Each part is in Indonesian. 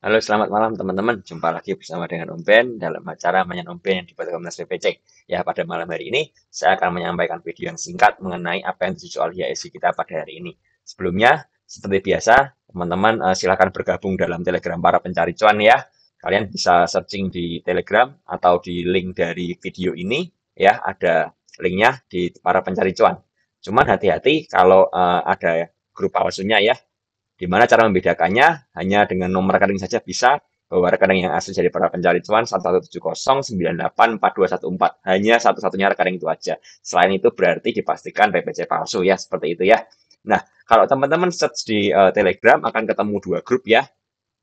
Halo, selamat malam teman-teman. Jumpa lagi bersama dengan Om Ben dalam acara Manyan Om Ben yang dibuat Komnas PPC. Ya, pada malam hari ini saya akan menyampaikan video yang singkat mengenai apa yang terjadi soal IHSG kita pada hari ini. Sebelumnya, seperti biasa, teman-teman silakan bergabung dalam Telegram para pencari cuan ya. Kalian bisa searching di Telegram atau di link dari video ini ya, ada linknya di para pencari cuan. Cuman hati-hati kalau ada grup palsunya ya, di mana cara membedakannya hanya dengan nomor rekening saja bisa, bahwa rekening yang asli dari para pencari cuan 1170984214 hanya satu-satunya rekening itu aja. Selain itu berarti dipastikan PPC palsu ya, seperti itu ya. Nah, kalau teman-teman search di Telegram akan ketemu dua grup ya.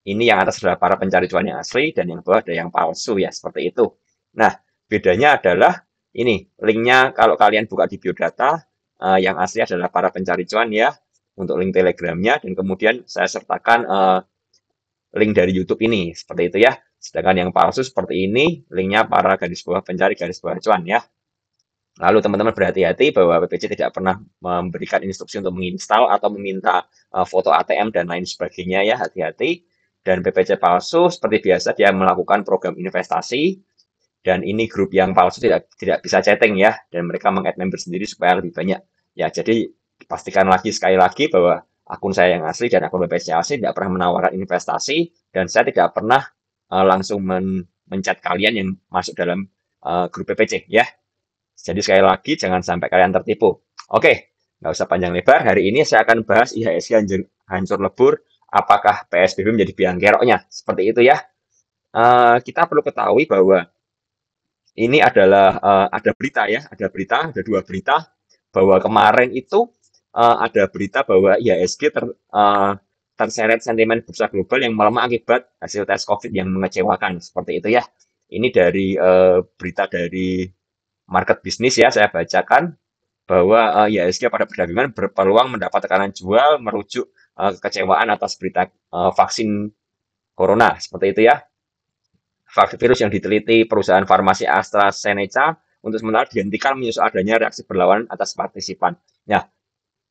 Ini yang atas adalah para pencari cuan yang asli dan yang bawah ada yang palsu ya, seperti itu. Nah, bedanya adalah ini linknya kalau kalian buka di biodata, yang asli adalah para pencari cuan ya, untuk link Telegramnya, dan kemudian saya sertakan link dari YouTube ini, seperti itu ya. Sedangkan yang palsu seperti ini, linknya para garis bawah pencari garis bawah cuan ya. Lalu teman-teman berhati-hati bahwa PPC tidak pernah memberikan instruksi untuk menginstal atau meminta foto ATM dan lain sebagainya ya, hati-hati. Dan PPC palsu seperti biasa dia melakukan program investasi, dan ini grup yang palsu tidak tidak bisa chatting ya, dan mereka meng-add member sendiri supaya lebih banyak. Ya, jadi pastikan lagi sekali lagi bahwa akun saya yang asli dan akun PPC asli tidak pernah menawarkan investasi, dan saya tidak pernah langsung menchat kalian yang masuk dalam grup PPC ya. Jadi sekali lagi jangan sampai kalian tertipu. Oke, nggak usah panjang lebar. Hari ini saya akan bahas IHSG hancur lebur. Apakah PSBB menjadi biang keroknya? Seperti itu ya. Kita perlu ketahui bahwa ini adalah ada berita ya, ada dua berita bahwa kemarin itu ada berita bahwa IHSG terseret sentimen bursa global yang melemah akibat hasil tes COVID yang mengecewakan, seperti itu ya. Ini dari berita dari market bisnis ya, saya bacakan bahwa IHSG pada perdagangan berpeluang mendapat tekanan jual merujuk kekecewaan atas berita vaksin corona, seperti itu ya. Virus yang diteliti perusahaan farmasi AstraZeneca untuk sementara dihentikan menyusul adanya reaksi berlawanan atas partisipan. Nah,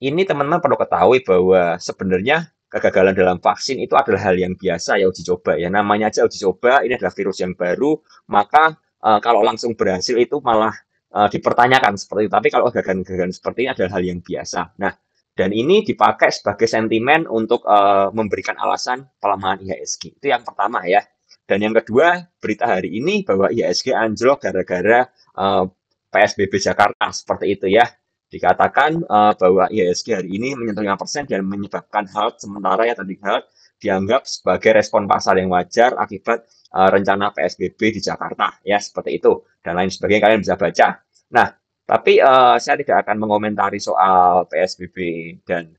ini teman-teman perlu ketahui bahwa sebenarnya kegagalan dalam vaksin itu adalah hal yang biasa ya, uji coba ya. Namanya aja uji coba, ini adalah virus yang baru, maka kalau langsung berhasil itu malah dipertanyakan seperti itu. Tapi kalau gagalan-gagalan seperti ini adalah hal yang biasa. Nah, dan ini dipakai sebagai sentimen untuk memberikan alasan pelemahan IHSG. Itu yang pertama ya. Dan yang kedua, berita hari ini bahwa IHSG anjlok gara-gara PSBB Jakarta, seperti itu ya. Dikatakan bahwa IHSG hari ini menyentuh 5% dan menyebabkan halt sementara ya, tadi halt dianggap sebagai respon pasar yang wajar akibat rencana PSBB di Jakarta ya, seperti itu dan lain sebagainya, kalian bisa baca. Nah, tapi saya tidak akan mengomentari soal PSBB dan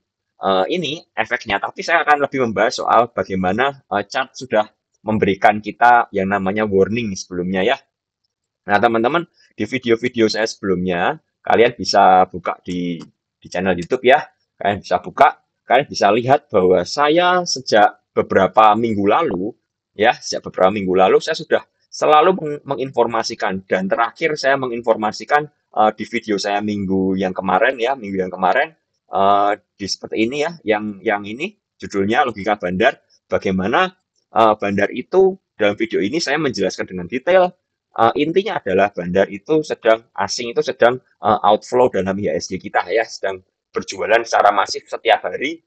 ini efeknya, tapi saya akan lebih membahas soal bagaimana chart sudah memberikan kita yang namanya warning sebelumnya ya. Nah, teman-teman, di video-video saya sebelumnya, kalian bisa buka di channel YouTube ya. Kalian bisa buka, kalian bisa lihat bahwa saya sejak beberapa minggu lalu, ya, sejak beberapa minggu lalu saya sudah selalu menginformasikan, dan terakhir saya menginformasikan di video saya minggu yang kemarin ya, minggu yang kemarin di seperti ini ya, yang ini judulnya Logika Bandar, bagaimana bandar itu dalam video ini saya menjelaskan dengan detail. Intinya adalah bandar itu sedang asing itu sedang outflow dalam IHSG kita ya, sedang berjualan secara masif setiap hari,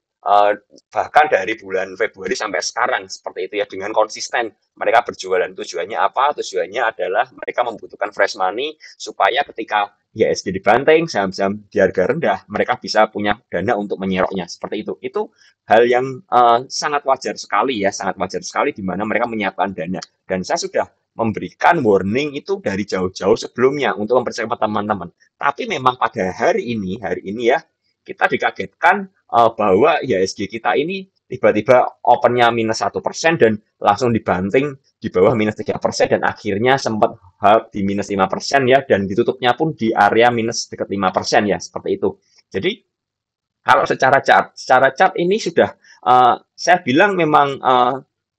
bahkan dari bulan Februari sampai sekarang seperti itu ya, dengan konsisten mereka berjualan. Tujuannya apa? Tujuannya adalah mereka membutuhkan fresh money supaya ketika IHSG dibanting, saham-saham di harga rendah, mereka bisa punya dana untuk menyeroknya, seperti itu. Itu hal yang sangat wajar sekali ya, sangat wajar sekali di mana mereka menyiapkan dana. Dan saya sudah memberikan warning itu dari jauh-jauh sebelumnya untuk mempersiapkan teman-teman. Tapi memang pada hari ini ya, kita dikagetkan bahwa IHSG kita ini tiba-tiba opennya -1% dan langsung dibanting di bawah -3% dan akhirnya sempat di -5% ya, dan ditutupnya pun di area minus dekat 5% ya, seperti itu. Jadi kalau secara chart ini sudah saya bilang memang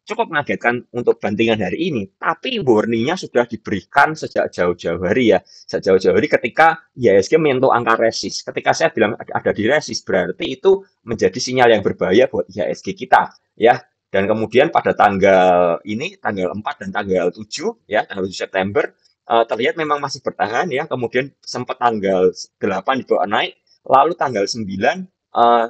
cukup mengagetkan untuk bantingan hari ini, tapi warningnya sudah diberikan sejak jauh-jauh hari ya, sejak jauh-jauh hari ketika IHSG menyentuh angka resist. Ketika saya bilang ada di resist, berarti itu menjadi sinyal yang berbahaya buat IHSG kita ya. Dan kemudian pada tanggal ini, tanggal 4 dan tanggal 7 ya, tanggal 7 September, terlihat memang masih bertahan ya, kemudian sempat tanggal 8 dibawa naik, lalu tanggal 9 eh,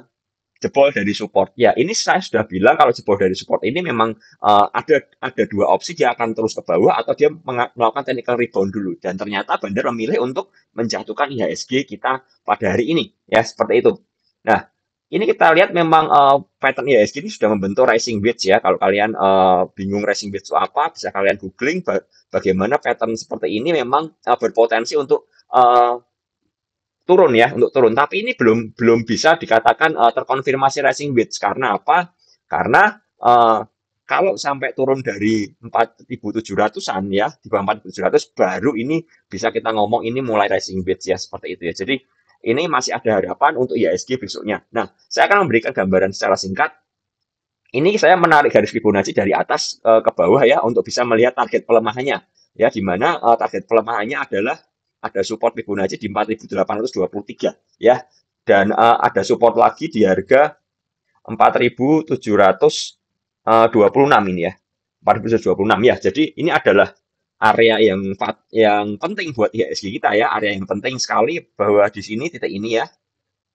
jebol dari support. Ya, ini saya sudah bilang kalau jebol dari support ini memang ada dua opsi, dia akan terus ke bawah atau dia melakukan technical rebound dulu. Dan ternyata Bandar memilih untuk menjatuhkan IHSG kita pada hari ini, ya seperti itu. Nah, ini kita lihat memang pattern IHSG ini sudah membentuk rising wedge ya. Kalau kalian bingung rising wedge itu apa, bisa kalian googling bagaimana pattern seperti ini memang berpotensi untuk turun ya, untuk turun. Tapi ini belum bisa dikatakan terkonfirmasi rising wedge. Karena apa? Karena kalau sampai turun dari 4.700-an ya, di bawah 4.700 baru ini bisa kita ngomong ini mulai rising wedge ya, seperti itu ya. Jadi ini masih ada harapan untuk IHSG besoknya. Nah, saya akan memberikan gambaran secara singkat. Ini saya menarik garis Fibonacci dari atas ke bawah ya untuk bisa melihat target pelemahannya ya, di mana target pelemahannya adalah ada support Fibonacci di 4.823 ya, dan ada support lagi di harga 4.726 ini ya, 4.726 ya. Jadi ini adalah area yang penting buat IHSG kita ya, area yang penting sekali bahwa di sini titik ini ya,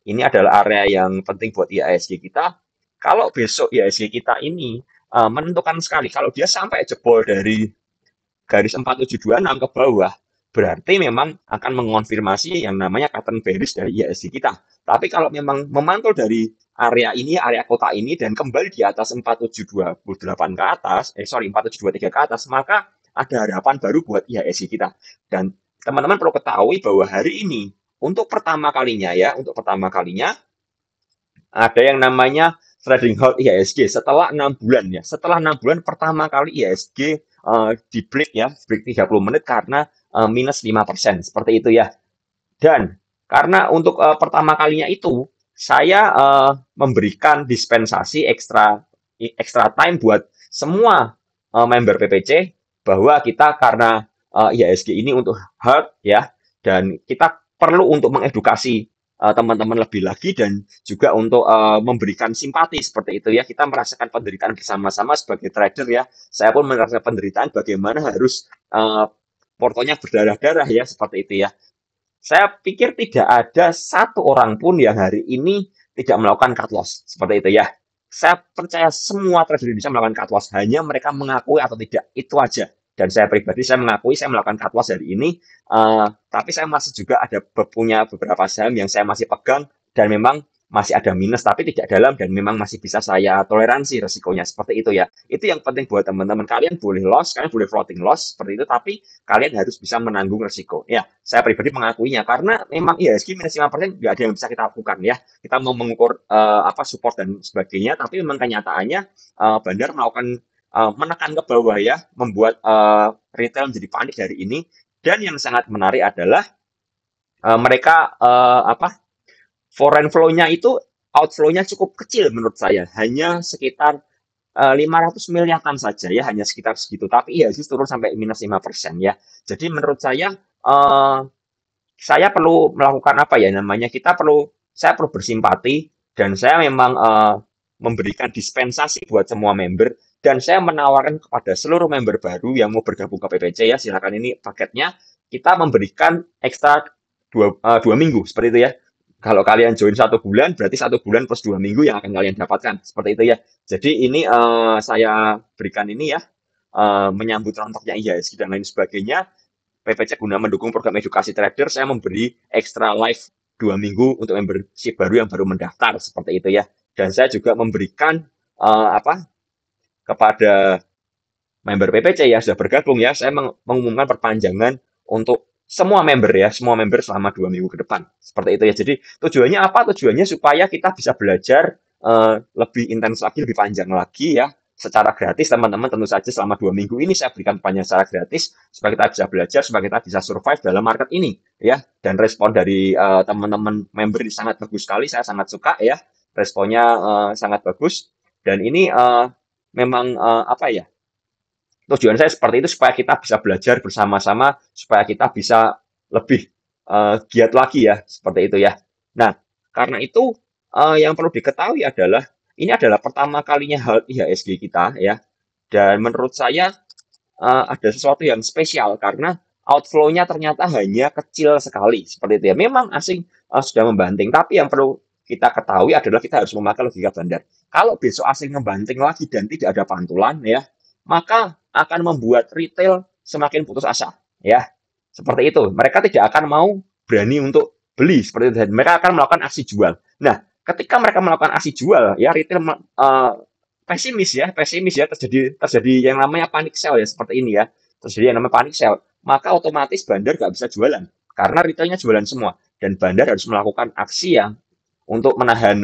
ini adalah area yang penting buat IHSG kita. Kalau besok IHSG kita ini menentukan sekali, kalau dia sampai jebol dari garis 4726 ke bawah, berarti memang akan mengonfirmasi yang namanya pattern bearish dari IHSG kita. Tapi kalau memang memantul dari area ini, area kota ini, dan kembali di atas 4728 ke atas, 4723 ke atas, maka ada harapan baru buat IHSG kita. Dan teman-teman perlu ketahui bahwa hari ini, untuk pertama kalinya ya, untuk pertama kalinya, ada yang namanya trading halt IHSG setelah 6 bulan ya. Setelah 6 bulan pertama kali IHSG di break ya, break 30 menit karena minus 5%, seperti itu ya. Dan karena untuk pertama kalinya itu, saya memberikan dispensasi extra time buat semua member PPC bahwa kita karena IHSG ini untuk hard ya, dan kita perlu untuk mengedukasi teman-teman lebih lagi dan juga untuk memberikan simpati seperti itu ya. Kita merasakan penderitaan bersama-sama sebagai trader ya. Saya pun merasakan penderitaan bagaimana harus portonya berdarah-darah ya, seperti itu ya. Saya pikir tidak ada satu orang pun yang hari ini tidak melakukan cut loss seperti itu ya. Saya percaya semua trader Indonesia melakukan cut loss, hanya mereka mengakui atau tidak, itu aja. Dan saya pribadi saya mengakui saya melakukan cut loss hari ini, tapi saya masih juga punya beberapa saham yang saya masih pegang dan memang masih ada minus tapi tidak dalam dan memang masih bisa saya toleransi resikonya, seperti itu ya. Itu yang penting buat teman-teman. Kalian boleh loss, kalian boleh floating loss seperti itu, tapi kalian harus bisa menanggung resiko. Ya, saya pribadi mengakuinya karena memang IHSG minus 5% nggak ada yang bisa kita lakukan ya. Kita mau mengukur support dan sebagainya, tapi memang kenyataannya Bandar melakukan menekan ke bawah ya, membuat retail menjadi panik dari ini. Dan yang sangat menarik adalah mereka foreign flow-nya itu outflow-nya cukup kecil menurut saya, hanya sekitar 500 miliaran saja ya, hanya sekitar segitu. Tapi ya turun sampai minus 5% ya. Jadi menurut saya perlu melakukan apa ya namanya, saya perlu bersimpati dan saya memang memberikan dispensasi buat semua member dan saya menawarkan kepada seluruh member baru yang mau bergabung ke PPC ya, silakan, ini paketnya, kita memberikan ekstra 2 minggu seperti itu ya. Kalau kalian join 1 bulan, berarti 1 bulan plus 2 minggu yang akan kalian dapatkan. Seperti itu ya. Jadi ini saya berikan ini ya, menyambut rontoknya IHSG dan lain sebagainya. PPC guna mendukung program edukasi trader, saya memberi extra live 2 minggu untuk membership baru yang baru mendaftar. Seperti itu ya. Dan saya juga memberikan kepada member PPC ya sudah bergabung ya, saya mengumumkan perpanjangan untuk semua member ya, semua member selama 2 minggu ke depan. Seperti itu ya. Jadi tujuannya apa? Tujuannya supaya kita bisa belajar lebih intens lagi, lebih panjang lagi ya, secara gratis teman-teman. Tentu saja selama 2 minggu ini saya berikan panjang secara gratis supaya kita bisa belajar, supaya kita bisa survive dalam market ini ya. Dan respon dari teman-teman member ini sangat bagus sekali, saya sangat suka ya. Responnya sangat bagus dan ini memang tujuan saya seperti itu supaya kita bisa belajar bersama-sama, supaya kita bisa lebih giat lagi ya, seperti itu ya. Nah, karena itu yang perlu diketahui adalah ini adalah pertama kalinya hal IHSG kita ya. Dan menurut saya ada sesuatu yang spesial karena outflow-nya ternyata hanya kecil sekali seperti itu ya. Memang asing sudah membanting, tapi yang perlu kita ketahui adalah kita harus memakai logika bandar. Kalau besok asing membanting lagi dan tidak ada pantulan ya, maka akan membuat retail semakin putus asa ya. Seperti itu. Mereka tidak akan mau berani untuk beli seperti itu dan mereka akan melakukan aksi jual. Nah, ketika mereka melakukan aksi jual ya retail pesimis ya terjadi yang namanya panic sell ya seperti ini ya. Terjadi yang namanya panic sell, maka otomatis bandar nggak bisa jualan karena retailnya jualan semua dan bandar harus melakukan aksi yang untuk menahan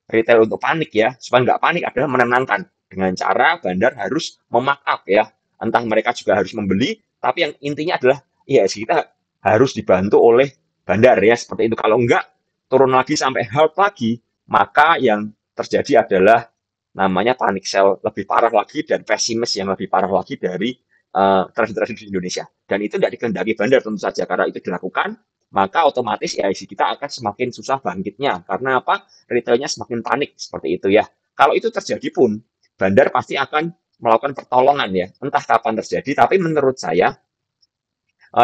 retail untuk panik ya, supaya nggak panik adalah menenangkan dengan cara bandar harus memarkup ya, entah mereka juga harus membeli, tapi yang intinya adalah ya kita harus dibantu oleh bandar ya seperti itu. Kalau enggak turun lagi sampai hard lagi, maka yang terjadi adalah namanya panic sell lebih parah lagi dan pesimis yang lebih parah lagi dari trader-trader di Indonesia. Dan itu tidak dikehendaki bandar tentu saja karena itu dilakukan maka otomatis IIC kita akan semakin susah bangkitnya. Karena apa? Retailnya semakin panik seperti itu ya. Kalau itu terjadi pun, bandar pasti akan melakukan pertolongan ya. Entah kapan terjadi, tapi menurut saya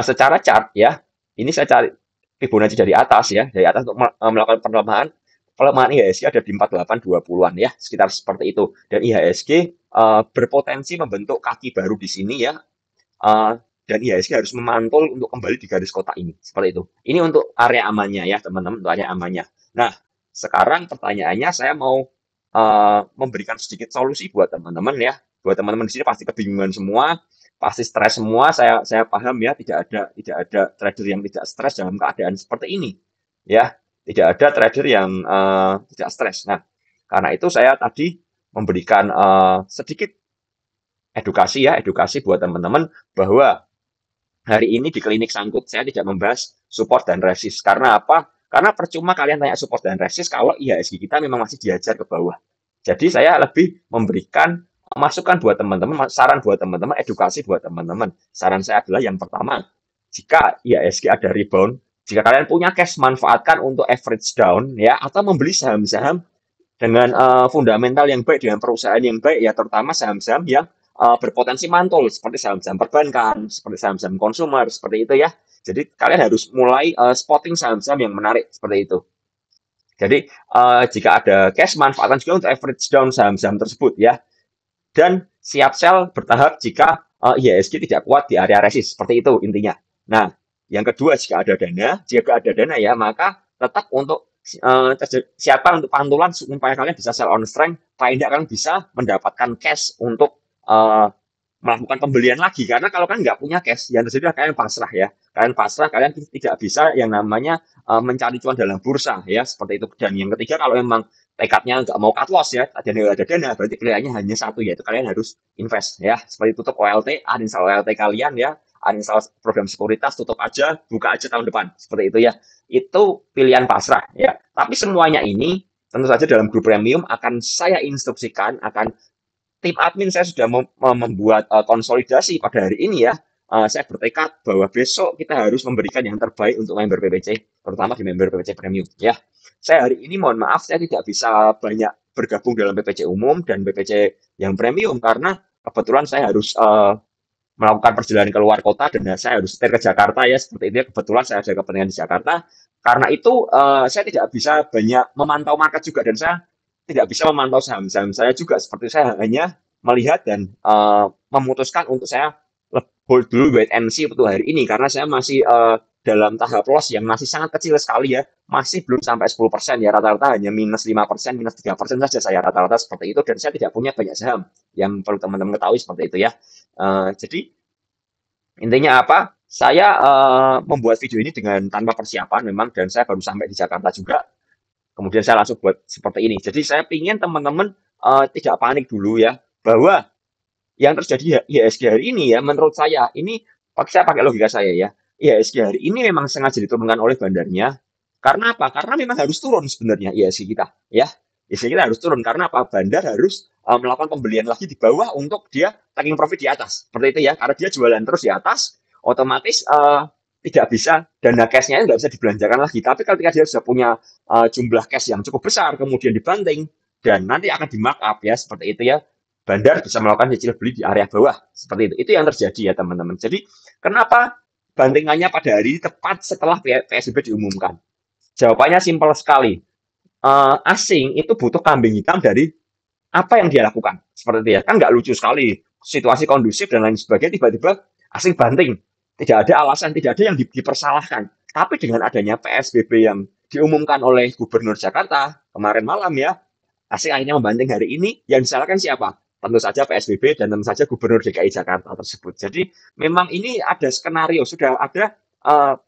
secara chart ya, ini saya cari Fibonacci dari atas ya, dari atas untuk melakukan pelemahan. Pelemahan IHSG ada di 4820-an ya, sekitar seperti itu. Dan IHSG berpotensi membentuk kaki baru di sini ya. Dan IHSG harus memantul untuk kembali di garis kotak ini. Seperti itu. Ini untuk area amannya ya, teman-teman, untuk area amannya. Nah, sekarang pertanyaannya saya mau memberikan sedikit solusi buat teman-teman ya. Buat teman-teman di sini pasti kebingungan semua, pasti stres semua. Saya paham ya, tidak ada trader yang tidak stres dalam keadaan seperti ini. Ya, tidak ada trader yang tidak stres. Nah, karena itu saya tadi memberikan sedikit edukasi buat teman-teman bahwa hari ini di klinik sangkut saya tidak membahas support dan resist. Karena apa? Karena percuma kalian tanya support dan resist kalau IHSG kita memang masih diajar ke bawah. Jadi saya lebih memberikan masukan buat teman-teman, saran buat teman-teman, edukasi buat teman-teman. Saran saya adalah yang pertama, jika IHSG ada rebound, jika kalian punya cash, manfaatkan untuk average down ya, atau membeli saham-saham dengan fundamental yang baik, dengan perusahaan yang baik ya, terutama saham-saham yang berpotensi mantul seperti saham-saham perbankan, seperti saham-saham konsumer, seperti itu ya. Jadi kalian harus mulai spotting saham-saham yang menarik seperti itu. Jadi jika ada cash, manfaatkan juga untuk average down saham-saham tersebut ya. Dan siap sell bertahap jika IHSG tidak kuat di area resist, seperti itu intinya. Nah, yang kedua jika ada dana ya, maka tetap untuk siapkan untuk pantulan supaya kalian bisa sell on strength, paling tidak kalian bisa mendapatkan cash untuk melakukan pembelian lagi. Karena kalau kalian nggak punya cash, yang terjadi kalian pasrah ya. Kalian pasrah, kalian tidak bisa yang namanya mencari cuan dalam bursa ya, seperti itu. Dan yang ketiga, kalau memang tekadnya nggak mau cut loss ya, ada dana, berarti pilihannya hanya satu, yaitu kalian harus invest ya. Seperti tutup OLT, uninstall OLT kalian ya, uninstall program sekuritas, tutup aja, buka aja tahun depan. Seperti itu ya. Itu pilihan pasrah ya. Tapi semuanya ini tentu saja dalam grup premium akan saya instruksikan, tim admin saya sudah membuat konsolidasi pada hari ini ya. Saya bertekad bahwa besok kita harus memberikan yang terbaik untuk member PPC, terutama di member PPC Premium ya. Saya hari ini mohon maaf saya tidak bisa banyak bergabung dalam PPC umum dan PPC yang premium karena kebetulan saya harus melakukan perjalanan ke luar kota dan saya harus setir ke Jakarta ya, seperti itu. Kebetulan saya ada kepentingan di Jakarta. Karena itu saya tidak bisa banyak memantau market juga dan saya tidak bisa memantau saham-saham saya juga, seperti saya hanya melihat dan memutuskan untuk saya hold dulu wait and see untuk hari ini karena saya masih dalam tahap loss yang masih sangat kecil sekali ya, masih belum sampai 10% ya, rata-rata hanya minus 5%, minus 3% saja saya rata-rata seperti itu dan saya tidak punya banyak saham yang perlu teman-teman ketahui seperti itu ya. Jadi intinya apa? Saya membuat video ini dengan tanpa persiapan memang dan saya baru sampai di Jakarta juga. Kemudian saya langsung buat seperti ini. Jadi saya ingin teman-teman tidak panik dulu ya, bahwa yang terjadi IHSG hari ini ya, menurut saya ini saya pakai logika saya ya. IHSG hari ini memang sengaja diturunkan oleh bandarnya. Karena apa? Karena memang harus turun sebenarnya IHSG kita ya. IHSG kita harus turun karena apa? Bandar harus melakukan pembelian lagi di bawah untuk dia taking profit di atas. Seperti itu ya. Karena dia jualan terus di atas, otomatis tidak bisa dana cashnya nggak bisa dibelanjakan lagi. Tapi ketika dia sudah punya jumlah cash yang cukup besar, kemudian dibanting, dan nanti akan di markup ya seperti itu ya. Bandar bisa melakukan cicil beli di area bawah seperti itu. Itu yang terjadi ya teman-teman. Jadi kenapa bantingannya pada hari ini tepat setelah PSBB diumumkan? Jawabannya simpel sekali. Asing itu butuh kambing hitam dari apa yang dia lakukan. Seperti itu ya. Kan nggak lucu sekali. Situasi kondusif dan lain sebagainya tiba-tiba asing banting. Tidak ada alasan, tidak ada yang dipersalahkan. Tapi dengan adanya PSBB yang diumumkan oleh Gubernur Jakarta kemarin malam ya, asing akhirnya membanting hari ini, yang disalahkan siapa? Tentu saja PSBB dan tentu saja Gubernur DKI Jakarta tersebut. Jadi memang ini ada skenario, sudah ada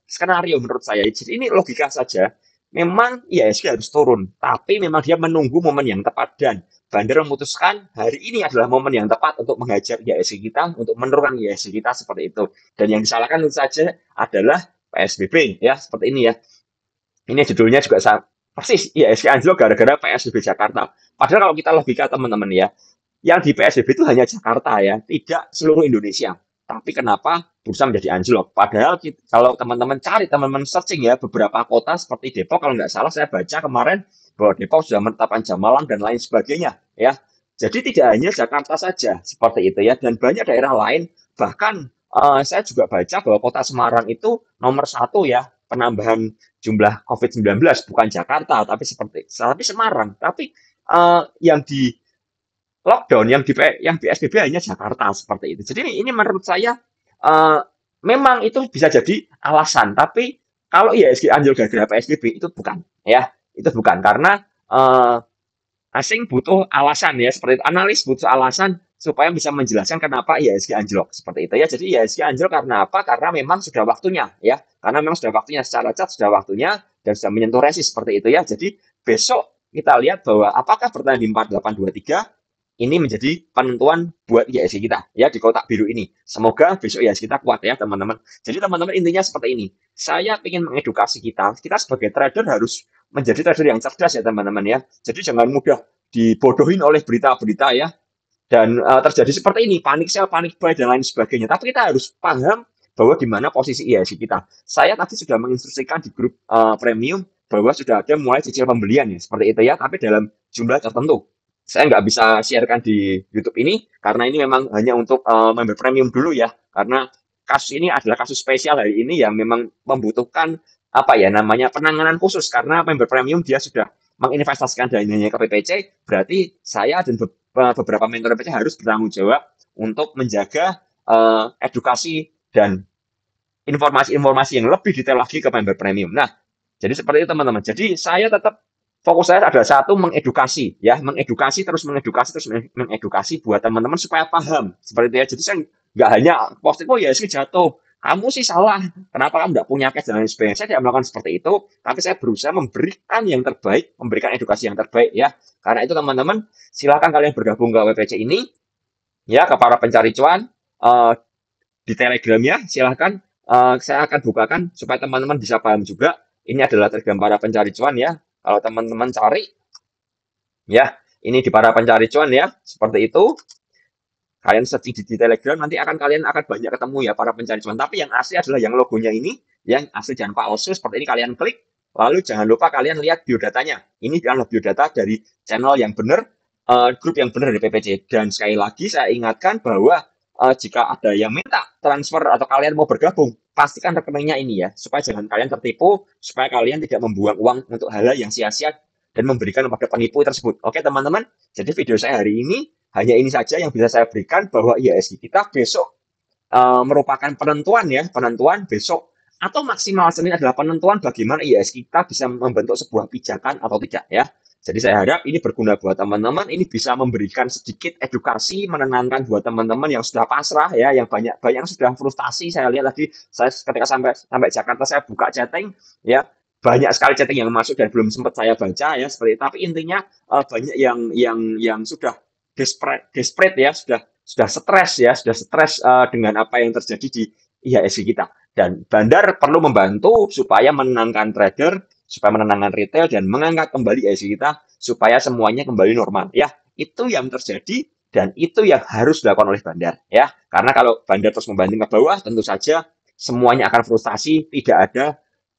skenario menurut saya. Jadi ini logika saja. Memang IHSG harus turun, tapi memang dia menunggu momen yang tepat dan Bandar memutuskan hari ini adalah momen yang tepat untuk menghajar IHSG kita, untuk menurunkan IHSG kita seperti itu. Dan yang disalahkan tentu saja adalah PSBB ya, seperti ini ya. Ini judulnya juga persis IHSG anjlok gara-gara PSBB Jakarta. Padahal kalau kita logika teman-teman ya, yang di PSBB itu hanya Jakarta ya, tidak seluruh Indonesia. Tapi kenapa bursa menjadi anjlok? Padahal kalau teman-teman cari, teman-teman searching ya, beberapa kota seperti Depok, kalau nggak salah saya baca kemarin bahwa Depok sudah menetapkan jam malam dan lain sebagainya ya. Jadi tidak hanya Jakarta saja seperti itu ya, dan banyak daerah lain. Bahkan saya juga baca bahwa kota Semarang itu nomor 1 ya penambahan jumlah COVID-19, bukan Jakarta tapi Semarang. Tapi yang di lockdown, yang di PSBB hanya Jakarta seperti itu. Jadi ini menurut saya memang itu bisa jadi alasan, tapi kalau IHSG anjlok gara-gara PSBB itu bukan ya, itu bukan karena asing butuh alasan ya, seperti itu. Analis butuh alasan supaya bisa menjelaskan kenapa IHSG anjlok seperti itu ya. Jadi IHSG anjlok karena apa? Karena memang sudah waktunya ya, karena memang sudah waktunya, secara cat sudah waktunya dan sudah menyentuh resist seperti itu ya. Jadi besok kita lihat bahwa apakah bertahan di 4823 ini menjadi penentuan buat IHSG kita ya di kotak biru ini. Semoga besok IHSG kita kuat ya teman-teman. Jadi teman-teman intinya seperti ini. Saya ingin mengedukasi kita sebagai trader harus menjadi trader yang cerdas ya teman-teman ya. Jadi jangan mudah dibodohin oleh berita-berita ya. Dan terjadi seperti ini, panik sell, panik buy dan lain sebagainya. Tapi kita harus paham bahwa di mana posisi IHSG kita. Saya tadi sudah menginstruksikan di grup premium bahwa sudah ada mulai cicil pembelian ya, seperti itu ya, tapi dalam jumlah tertentu. Saya nggak bisa sharekan di YouTube ini karena ini memang hanya untuk member premium dulu ya, karena kasus ini adalah kasus spesial hari ini yang memang membutuhkan apa ya namanya penanganan khusus, karena member premium dia sudah menginvestasikan dananya ke PPC, berarti saya dan beberapa mentor PPC harus bertanggung jawab untuk menjaga edukasi dan informasi-informasi yang lebih detail lagi ke member premium. Nah, jadi seperti itu teman-teman. Jadi saya tetap fokus saya adalah satu, mengedukasi ya, mengedukasi buat teman-teman supaya paham seperti itu ya. Jadi saya nggak hanya posting oh ya sih jatuh, kamu sih salah, kenapa kamu nggak punya cash dan lain sebagainya. Saya tidak melakukan seperti itu, tapi saya berusaha memberikan yang terbaik, memberikan edukasi yang terbaik ya. Karena itu teman-teman silakan kalian bergabung ke WPC ini ya, ke para pencari cuan di Telegramnya silakan. Saya akan bukakan supaya teman-teman bisa paham juga. Ini adalah Telegram para pencari cuan ya. Kalau teman-teman cari, ya, ini di para pencari cuan ya, seperti itu. Kalian search di Telegram, nanti kalian akan banyak ketemu ya para pencari cuan. Tapi yang asli adalah yang logonya ini, yang asli jangan palsu, seperti ini kalian klik. Lalu jangan lupa kalian lihat biodatanya. Ini adalah biodata dari channel yang benar, grup yang benar dari PPC. Dan sekali lagi saya ingatkan bahwa jika ada yang minta transfer atau kalian mau bergabung, pastikan rekeningnya ini ya, supaya jangan kalian tertipu, supaya kalian tidak membuang uang untuk hal-hal yang sia-sia dan memberikan kepada penipu tersebut. Oke teman-teman, jadi video saya hari ini hanya ini saja yang bisa saya berikan, bahwa IHSG kita besok merupakan penentuan ya, penentuan besok atau maksimal Senin adalah penentuan bagaimana IHSG kita bisa membentuk sebuah pijakan atau tidak ya. Jadi saya harap ini berguna buat teman-teman, ini bisa memberikan sedikit edukasi, menenangkan buat teman-teman yang sudah pasrah ya, yang banyak sudah frustasi. Saya lihat tadi, saya ketika sampai Jakarta saya buka chatting ya, banyak sekali chatting yang masuk dan belum sempat saya baca ya seperti itu. Tapi intinya banyak yang sudah desperate ya, sudah stres ya, dengan apa yang terjadi di IHSG kita. Dan Bandar perlu membantu supaya menenangkan trader, supaya menenangkan retail dan mengangkat kembali IHSG kita supaya semuanya kembali normal ya. Itu yang terjadi dan itu yang harus dilakukan oleh Bandar ya. Karena kalau Bandar terus membanting ke bawah, tentu saja semuanya akan frustasi, tidak ada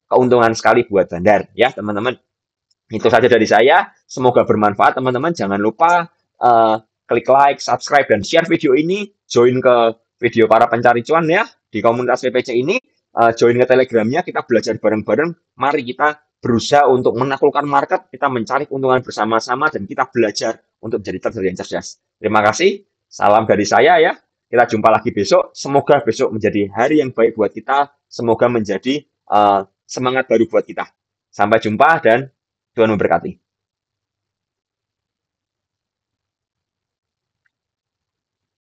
keuntungan sekali buat Bandar ya teman-teman. Itu saja dari saya. Semoga bermanfaat teman-teman. Jangan lupa klik like, subscribe, dan share video ini. Join ke video para pencari cuan ya di komunitas PPC ini. Join ke Telegramnya. Kita belajar bareng-bareng. Mari kita berusaha untuk menaklukkan market. Kita mencari keuntungan bersama-sama dan kita belajar untuk menjadi trader yang cerdas. Terima kasih. Salam dari saya ya. Kita jumpa lagi besok. Semoga besok menjadi hari yang baik buat kita. Semoga menjadi semangat baru buat kita. Sampai jumpa dan Tuhan memberkati.